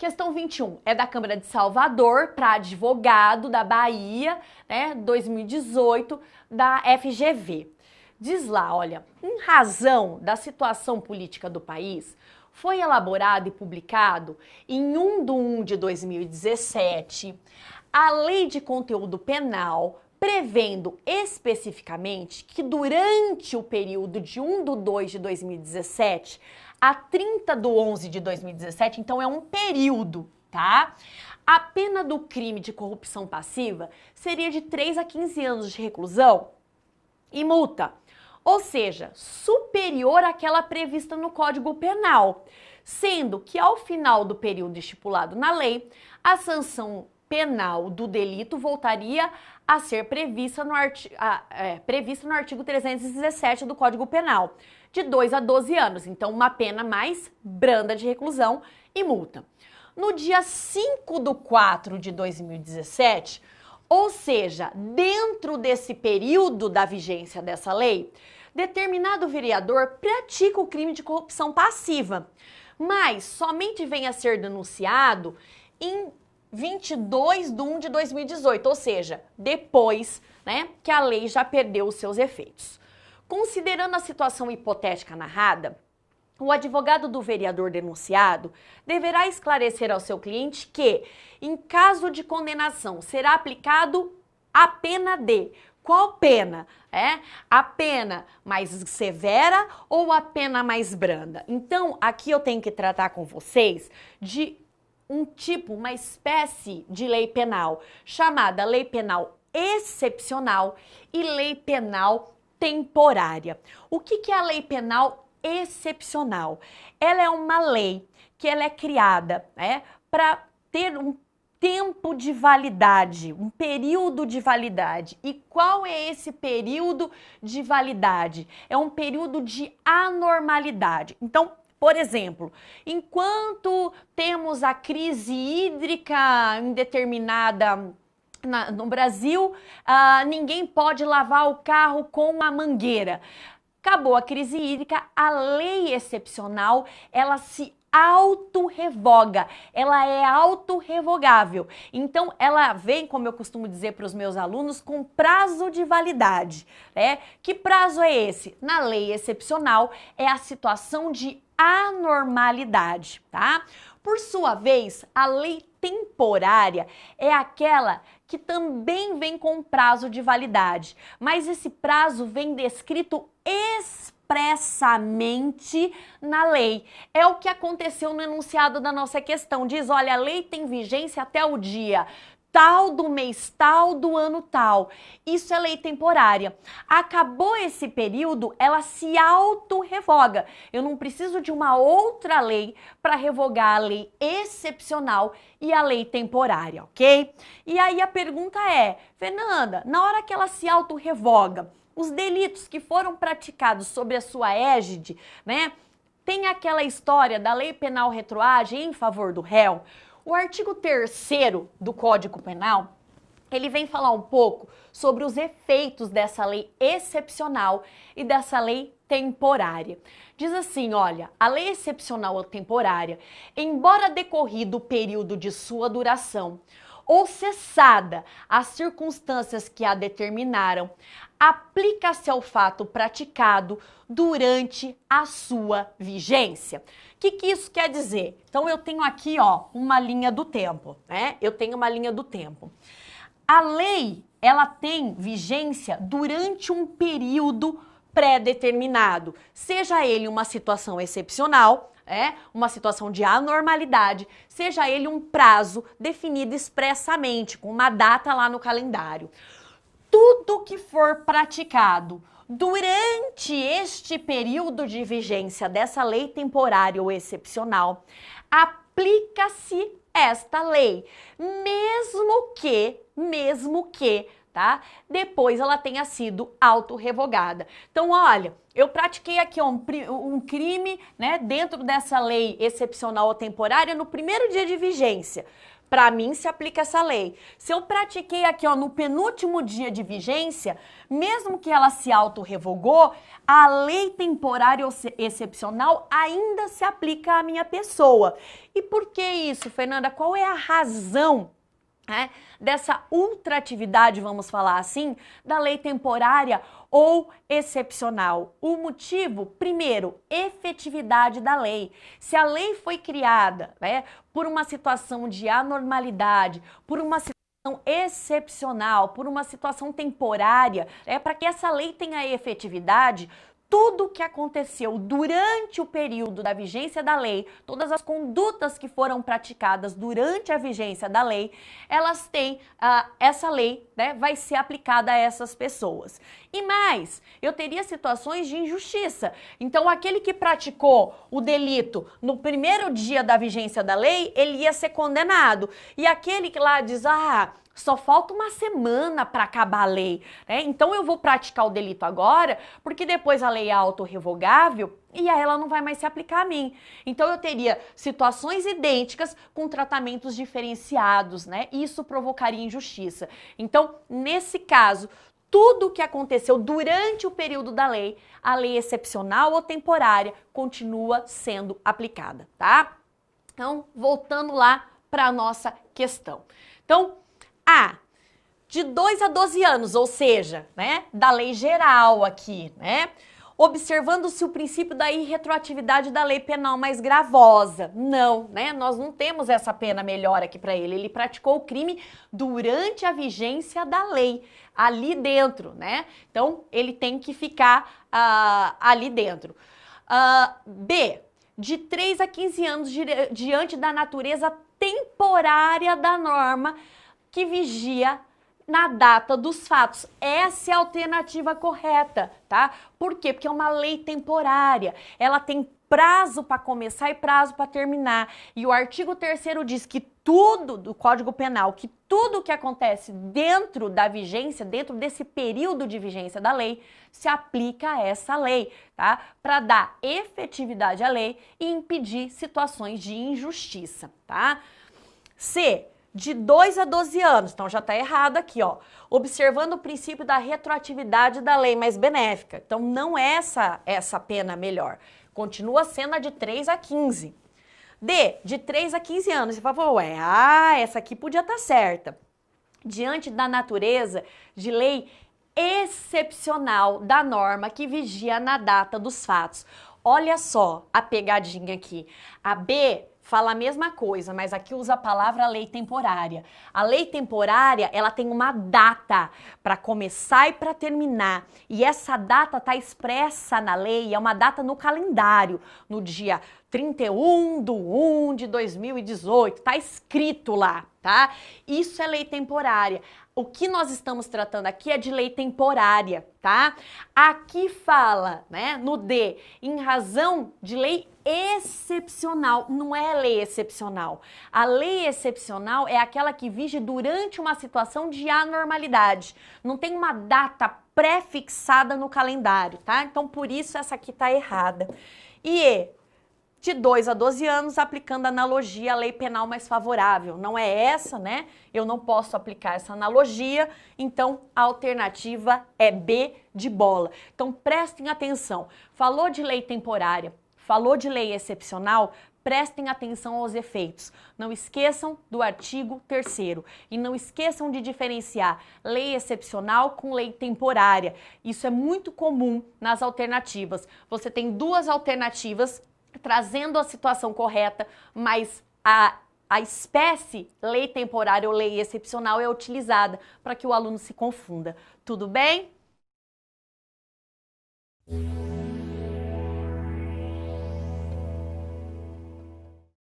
Questão 21 é da Câmara de Salvador para advogado da Bahia, 2018, da FGV. Diz lá, olha, em razão da situação política do país, foi elaborado e publicado em 1 de 2017 a Lei de Conteúdo Penal, prevendo especificamente que durante o período de 1/2 de 2017 a 30/11 de 2017, então é um período, tá? A pena do crime de corrupção passiva seria de 3 a 15 anos de reclusão e multa, ou seja, superior àquela prevista no Código Penal, sendo que ao final do período estipulado na lei, a sanção penal do delito voltaria a ser prevista no artigo 317 do Código Penal, de 2 a 12 anos, então uma pena mais branda de reclusão e multa. No dia 5/4 de 2017, ou seja, dentro desse período da vigência dessa lei, determinado vereador pratica o crime de corrupção passiva, mas somente vem a ser denunciado em 22/1 de 2018, ou seja, depois, que a lei já perdeu os seus efeitos. Considerando a situação hipotética narrada, o advogado do vereador denunciado deverá esclarecer ao seu cliente que, em caso de condenação, será aplicado a pena de... Qual pena? A pena mais severa ou a pena mais branda? Então, aqui eu tenho que tratar com vocês de uma espécie de lei penal, chamada lei penal excepcional e lei penal temporária. O que é a lei penal excepcional? Ela é uma lei que ela é criada para ter um tempo de validade, um período de validade. E qual é esse período de validade? É um período de anormalidade. Então, por exemplo, enquanto temos a crise hídrica indeterminada no Brasil, ninguém pode lavar o carro com a mangueira. Acabou a crise hídrica, a lei excepcional, ela se autorrevoga, ela é autorrevogável. Então, ela vem, como eu costumo dizer para os meus alunos, com prazo de validade. Que prazo é esse? Na lei excepcional, é a situação de anormalidade, tá? Por sua vez, a lei temporária é aquela que também vem com prazo de validade, mas esse prazo vem descrito expressamente na lei. É o que aconteceu no enunciado da nossa questão. Diz, olha, a lei tem vigência até o dia tal do mês tal do ano tal. Isso é lei temporária. Acabou esse período, ela se autorrevoga. Eu não preciso de uma outra lei para revogar a lei excepcional e a lei temporária, ok? E aí a pergunta é, Fernanda, na hora que ela se autorrevoga, os delitos que foram praticados sob a sua égide, tem aquela história da lei penal retroage em favor do réu. O artigo 3º do Código Penal, ele vem falar um pouco sobre os efeitos dessa lei excepcional e dessa lei temporária. Diz assim, olha, a lei excepcional ou temporária, embora decorrido o período de sua duração ou cessada as circunstâncias que a determinaram, aplica-se ao fato praticado durante a sua vigência. O que isso quer dizer? Então, eu tenho aqui, uma linha do tempo, Eu tenho uma linha do tempo. A lei, ela tem vigência durante um período pré-determinado, seja ele uma situação excepcional, uma situação de anormalidade, seja ele um prazo definido expressamente, com uma data lá no calendário. Tudo que for praticado durante este período de vigência dessa lei temporária ou excepcional, aplica-se esta lei, mesmo que, tá? Depois ela tenha sido autorrevogada. Então, olha, eu pratiquei aqui um crime, dentro dessa lei excepcional ou temporária no primeiro dia de vigência. para mim se aplica essa lei. Se eu pratiquei aqui, ó, no penúltimo dia de vigência, mesmo que ela se auto-revogou, a lei temporária ou excepcional ainda se aplica à minha pessoa. E por que isso, Fernanda? Qual é a razão, né, dessa ultratividade, vamos falar assim, da lei temporária ou excepcional? O motivo, primeiro, efetividade da lei. Se a lei foi criada, né, por uma situação de anormalidade, por uma situação excepcional, por uma situação temporária, para que essa lei tenha efetividade, tudo o que aconteceu durante o período da vigência da lei, todas as condutas que foram praticadas durante a vigência da lei, elas têm, essa lei, né, vai ser aplicada a essas pessoas. E mais, eu teria situações de injustiça. Então, aquele que praticou o delito no primeiro dia da vigência da lei, ele ia ser condenado. E aquele que lá diz, só falta uma semana para acabar a lei, né? Então eu vou praticar o delito agora, porque depois a lei é autorrevogável e aí ela não vai mais se aplicar a mim. Então eu teria situações idênticas com tratamentos diferenciados, né? Isso provocaria injustiça. Então, nesse caso, tudo o que aconteceu durante o período da lei, a lei excepcional ou temporária, continua sendo aplicada, tá? Então, voltando lá para a nossa questão. Então, de 2 a 12 anos, ou seja, né, da lei geral aqui, né, observando-se o princípio da irretroatividade da lei penal mais gravosa. Não, né, nós não temos essa pena melhor aqui para ele. Ele praticou o crime durante a vigência da lei, ali dentro, né, então ele tem que ficar ali dentro. B, de 3 a 15 anos diante da natureza temporária da norma que vigia na data dos fatos. Essa é a alternativa correta, tá? Por quê? Porque é uma lei temporária. Ela tem prazo para começar e prazo para terminar. E o artigo 3º diz que tudo do Código Penal, que tudo que acontece dentro da vigência, dentro desse período de vigência da lei, se aplica a essa lei, tá? Para dar efetividade à lei e impedir situações de injustiça, tá? C, de 2 a 12 anos, então já está errado aqui, ó. Observando o princípio da retroatividade da lei mais benéfica. Então não é essa pena melhor. Continua sendo a de 3 a 15. D, de 3 a 15 anos. Você fala, essa aqui podia estar certa. Diante da natureza de lei excepcional da norma que vigia na data dos fatos. Olha só a pegadinha aqui. A B fala a mesma coisa, mas aqui usa a palavra lei temporária. A lei temporária, ela tem uma data para começar e para terminar. E essa data está expressa na lei, é uma data no calendário, no dia 31/1/2018, está escrito lá, tá? Isso é lei temporária. O que nós estamos tratando aqui é de lei temporária, tá? Aqui fala, né, no D, em razão de lei excepcional, não é lei excepcional. A lei excepcional é aquela que vige durante uma situação de anormalidade. Não tem uma data pré-fixada no calendário, tá? Então, por isso, essa aqui tá errada. E de 2 a 12 anos, aplicando analogia à lei penal mais favorável. Não é essa, né? Eu não posso aplicar essa analogia, então a alternativa é B de bola. Então prestem atenção. Falou de lei temporária, falou de lei excepcional, prestem atenção aos efeitos. Não esqueçam do artigo 3º e não esqueçam de diferenciar lei excepcional com lei temporária. Isso é muito comum nas alternativas. Você tem duas alternativas trazendo a situação correta, mas a espécie lei temporária ou lei excepcional é utilizada para que o aluno se confunda. Tudo bem?